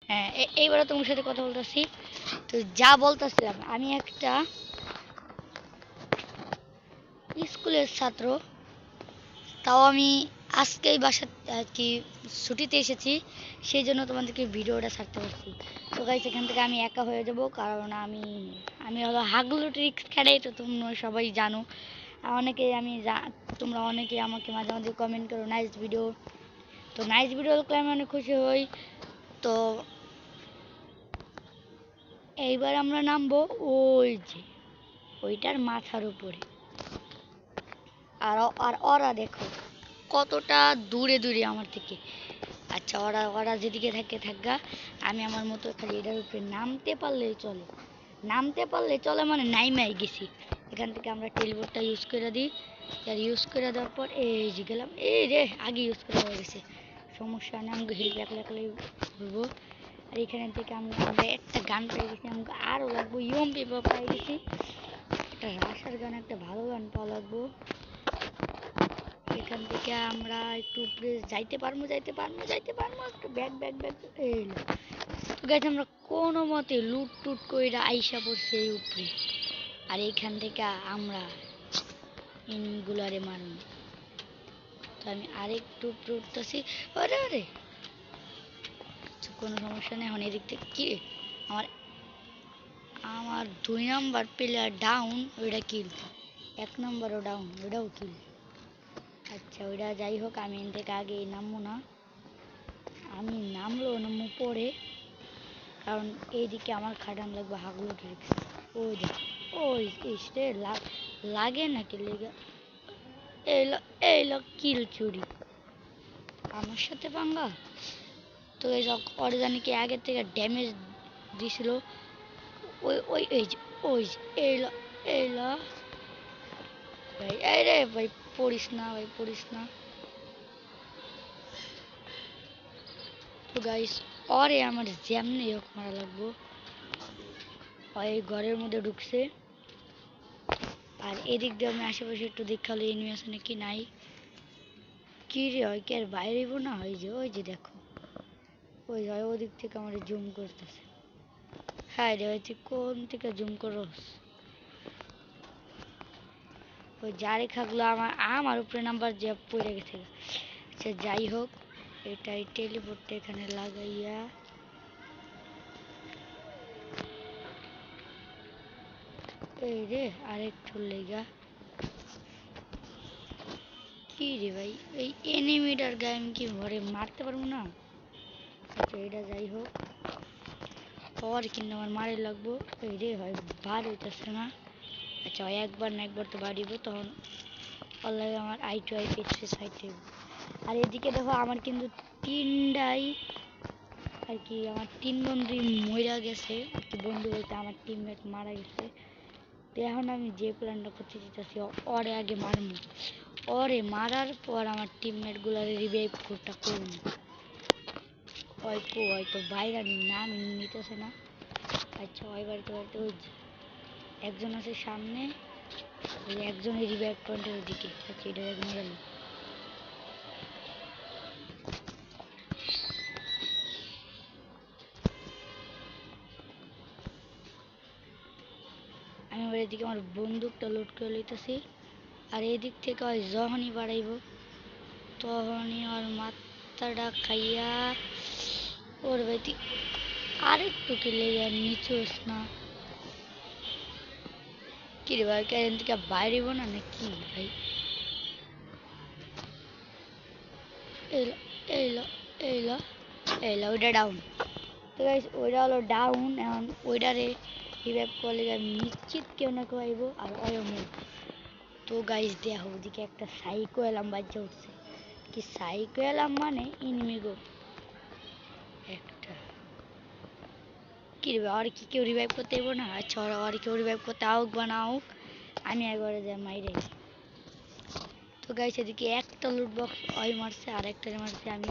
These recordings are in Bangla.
হ্যাঁ, এইবারে তোমার সাথে কথা বলতেছি। তো যা বলতেছিলাম, আমি একটা স্কুলের ছাত্র। তাও আমি আজকেই বাসা আর কি ছুটিতে এসেছি, সেই জন্য তোমাদেরকে ভিডিওটা ছাড়তে পারছি। তো গাইস, এখান থেকে আমি একা হয়ে যাব, কারণ আমি আমি হলো হাগলু ট্রিক্স খেলাই, তো তোমরা সবাই জানো। অনেকে তোমরা অনেকে আমাকে মাঝে মাঝে কমেন্ট করো নাইস ভিডিও। তো নাইস ভিডিও দেখলে আমি অনেক খুশি হই। তো এইবার আমরা নামবো ওই যে ওইটার মাথার উপরে। আর আর ওরা দেখো কতটা দূরে দূরে আমার থেকে। আচ্ছা, ওরা ওরা যেদিকে থাকে থাকগা, আমি আমার মতো খালি এটার উপরে নামতে পারলেই চলে। নামতে পারলে চলে মানে নাইমাই গেছি। এখান থেকে আমরা টেলিপোর্টটা ইউজ করে দিই। আর ইউজ করে দেওয়ার পর এই যে গেলাম, এই রে আগে ইউজ করা হয়ে গেছে, সমস্যা নেই, আমাকে হিল রাখলে বলবো। আর এখানে থেকে আমরা একটা গান পেয়ে গেছি, আমাকে আরও লাগবো ইয়ম পেপার পেয়ে গেছি। একটা রাশার গান, একটা ভালো গান পাওয়া লাগবো। এখান থেকে আমরা একটু উপরে যাইতে পারবো একটু ব্যাগ ব্যাগ ব্যাগ এই গাছ। আমরা কোনো মতে লুট টুট কইরা আইসা পড়ছে এই উপরে। আর এইখান থেকে আমরা ইনগুলারে মারব। তো আমি আরেকটু উপরে উঠতেছি। আরে আরে কোনো সমস্যা নেই। এখন এদিক থেকে কি আমার আমার 2 নম্বর প্লেয়ার ডাউন, ওইটা কিল। 1 নম্বরও ডাউন, ওইটাও কিল। আচ্ছা, ওইটা যাই হোক, আমি এখান থেকে আগে নামবো না। আমি নামবো পরে, কারণ এইদিকে আমার খাটান লাগবে হাগলো ট্রিক্স। ওই দেখ, ওই রে লাগে নাকি লেগে এলো এলো কিল চুরি আমার সাথে পাঙ্গা। তো এই ওরে জানি কি আগের থেকে ড্যামেজ দিছিল। ওই ওই এই যে ওই যে এলো এলো ভাই, এই রে ভাই, পড়িস না ভাই, পড়িস না। তো গাইস, ওরে আমার যেমনি হোক মারা লাগবো। ওই ঘরের মধ্যে ঢুকছে। আর এদিক দিয়ে আমি আশেপাশে একটু দেখালো এনিমি আছে নাকি নাই। কি রে, হয় কি আর বাইরে না? ওই যে দেখো, ওই হয় ওদিক থেকে আমার জুম করতেছে। হ্যাঁ রে ভাই, তুই কোন থেকে জুম করস? ওই যারে খাগলো আমার আমার উপরে নাম্বার যে পড়ে গেছে। আচ্ছা যাই হোক, এটাই টেলিপোর্টটা এখানে লাগাইয়া এই রে আরেকটু লেগা। কি রে ভাই, এই এনিমিটার গায়ে আমি কি ভরে মারতে পারবো না? আচ্ছা, এটা যাই হোক, পর কিন্তু আমার মারে লাগবো। এই রে ভাই, বার হইতেছে না। আচ্ছা, একবার না একবার তো বাড়িব, তখন অনলাইনে আমার আই টু আই পেছে সাইটে। আর এদিকে দেখো আমার কিন্তু তিনটাই আর কি, আমার 3 বন্ধু মরে গেছে আর কি, বন্ধু বলতে আমার টিমমেট মারা গেছে। তো এখন আমি যে প্ল্যানটা করতে চাইতেছি, ওরে আগে মারবো। ওরে মারার পর আমার টিমমেট গুলারে রিভাইভ করবো। হয়তো বাইরে নাম নিতেছে না। আচ্ছা, ওই বাড়িতে ওই একজন আছে সামনে, ওই একজনের রিভাইভ পয়েন্টের ওদিকে। আচ্ছা, এটা একজন গেল। আমি আবার এদিকে আমার বন্দুকটা লোড করে লইতেছি। আর এদিক থেকে ওই যখনই বাড়াইব তখনই ওর মাথাটা খাইয়া ওর ভাই তুই আরেকটু খেলে নিচু না। কি রে ভাই, এখান থেকে বাইরেব না নাকি ভাই? এলো এলো এলো এলো, ওইটা ডাউন। তো গাইস, ওইটা হলো ডাউন। এখন ওইটারে রিভাইভ করলে আমি নিশ্চিত কেউ না কেউ আইব আর অয় মুভ। তো গাইস দেখো, ওদিকে একটা সাইকো এলাম বাচ্চা উঠছে। কি সাইকো এলাম মানে ইনিমি গো একটা। কি রে, আর কি কেউ রিভাইভ করতে এবো না? আচ্ছা, আর কেউ রিভাইভ করতে আউক বা না আউক, আমি একবারে যাই মাইরে। তো গাইস, এদিকে একটা লুট বক্স ওই মারছে, আর একটা মারছে আমি।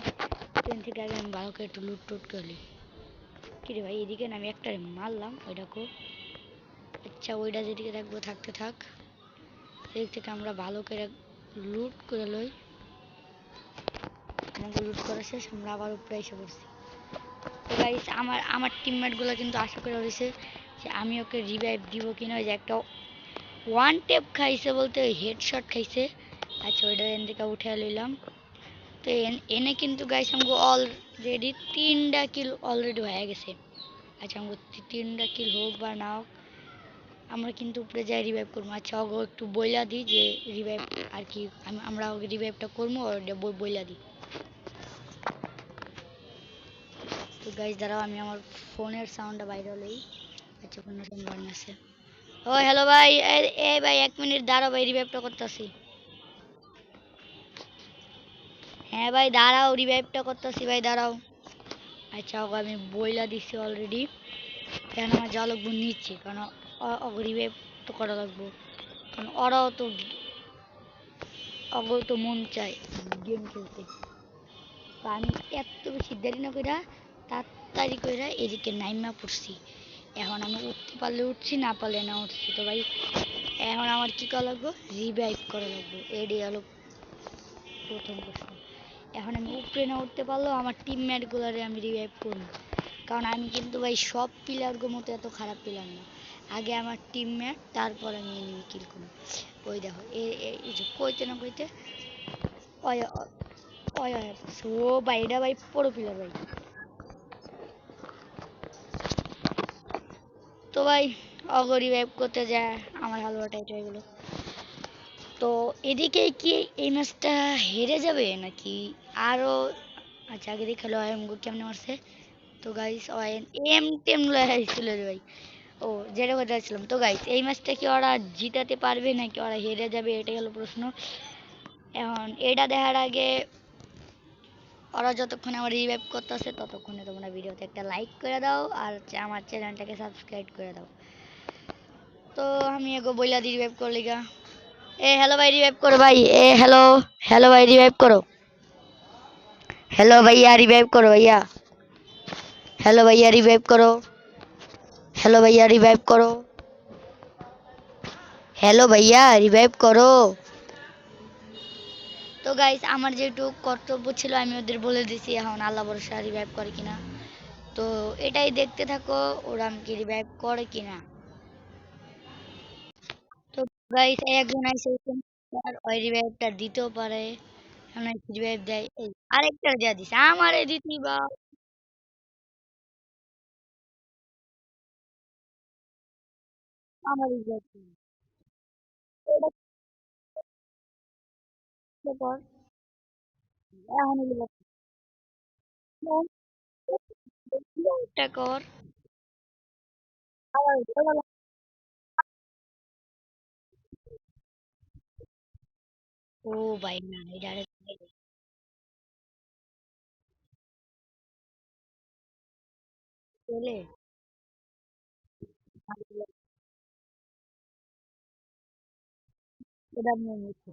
ট্রেন থেকে আগে আমি ভালো করে একটু লুট টুট করলি। কি রে ভাই, এদিকে না আমি একটা মারলাম, ওইটাকে। আচ্ছা, ওইটা যেদিকে থাকবো থাকতে থাক। এদিক থেকে আমরা ভালো করে লুট করে লই। আমাকে লুট করা শেষ, আমরা আবার উপরে এসে পড়ছি। তো গাইস আমার আমার টিমমেটগুলো কিন্তু আশা করে রয়েছে যে আমি ওকে রিভাইভ দিব কিনা। ওই যে একটা ওয়ান টেপ খাইছে বলতে ওই হেডশট খাইছে। আচ্ছা ওইটা এন থেকে উঠে লইলাম। তো এনে কিন্তু গাইস আমাকে অলরেডি 3টা কিল অলরেডি হয়ে গেছে। আচ্ছা আমাকে 3টা কিল হোক বা না হোক আমরা কিন্তু উপরে যাই রিভাইভ করবো। আচ্ছা ওকে একটু বইলা দিই যে রিভাইভ আর কি আমরা ওকে রিভাইভটা করবো ওটা বইলা দিই। তো গাইস দাঁড়াও আমি আমার ফোনের সাউন্ডটা বাইরে হলেই। আচ্ছা কোনো সাউন্ড আছে। ও হ্যালো ভাই, এ ভাই 1 মিনিট দাঁড়াও ভাই রিভাইভটা করতেছি। হ্যাঁ ভাই দাঁড়াও রিভাইভটা করতেছি ভাই দাঁড়াও। আচ্ছা ওকে আমি বইলা দিছি অলরেডি। এখন আমার যাওয়া লাগবো নিচে কারণ রিভাইভ তো করা লাগবো কারণ ওরাও তো অগর তো মন চায় গেম খেলতে। তো আমি এত বেশি দেরি না কইরা তাড়াতাড়ি কইরা এদিকে নাইমা পড়ছি। এখন আমি উঠতে পারলে উঠছি না পারলে না উঠছি। তো ভাই এখন আমার কি করা লাগবো রিভাইভ করা লাগবো এডি হলো প্রথম প্রশ্ন। এখন আমি উপরে না উঠতে পারলেও আমার টিমমেট গুলারে আমি রিভাইভ করবো কারণ আমি কিন্তু ভাই সব প্লেয়ারগুলোর মতো এত খারাপ প্লেয়ার না। আগে আমার টিমমেট তারপর আমি এনিমি কিল করবো। ওই দেখো এই যে কইতে না কইতে ওই ওই ওই ও ভাই এটা ভাই পুরো প্লেয়ার ভাই। তো ভাই অগ রিভাইভ করতে যায় আমার হালুয়া টাইট হয়ে গেল। তো এদিকে কি এই ম্যাচটা হেরে যাবে নাকি আরো। আচ্ছা আগে দেখে লো এমগো কেমনে মারছে। তো গাইস এম টেম লাগাইছিল রে ভাই। ও যেটা কথা ছিলাম তো গাইস এই ম্যাচটা কি ওরা জিতাতে পারবে নাকি ওরা হেরে যাবে এটাই হলো প্রশ্ন। এখন এটা দেখার আগে ওরা যতক্ষণ আমার রিভাইভ করতেছে ততক্ষণে তোমরা ভিডিওতে একটা লাইক করে দাও আর আমার চ্যানেলটাকে সাবস্ক্রাইব করে দাও। তো আমি এগো বইলা দি রিভাইভ করলি গা। এ হ্যালো ভাই রিভাইভ করো ভাই। এ হ্যালো হ্যালো ভাই রিভাইভ করো। হ্যালো भैया रिवाइव करो भैया। हेलो भैया रिवाइव करो। हेलो भैया रिवाइव करो। हेलो भैया रिवाइव करो। তো গাইস আমার যেটু কর্তব্য ছিল আমি ওদের বলে দিছি এখন আল্লাহ ভরসা রিভাইভ করে কিনা। তো এটাই দেখতে থাকো ওরা আমাকে রিভাইভ করে কিনা। তো গাইস একজন আইসে আর ওই রিভাইভটা দিতেও পারে। আমরা রিভাইভ দেয় এই আরেকটা দেয়া দিছে আমারে দিতি বা আমার রিভাইভ পর এখন এটা কর। ও ভাই না এটা চলে এটা নিয়ে নিচ্ছে।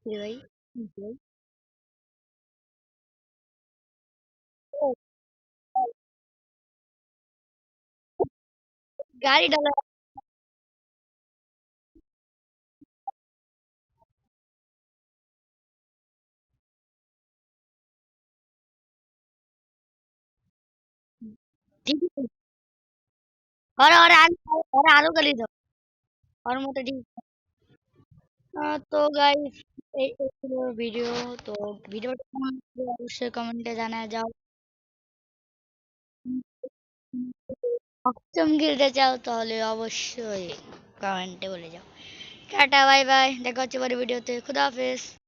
ভাই গাড়ি ডালা ঠিক আছে। ওরা আরো গালি দাও ওর মতো ঠিক। তো গাইস এই ছিল ভিডিও। তো ভিডিওটা কেমন লাগলো অবশ্যই কমেন্টে জানায় যাও। অষ্টম গিলতে চাও তাহলে অবশ্যই কমেন্টে বলে যাও। টাটা বাই বাই দেখা হচ্ছে পরে ভিডিওতে খুদা হাফেজ।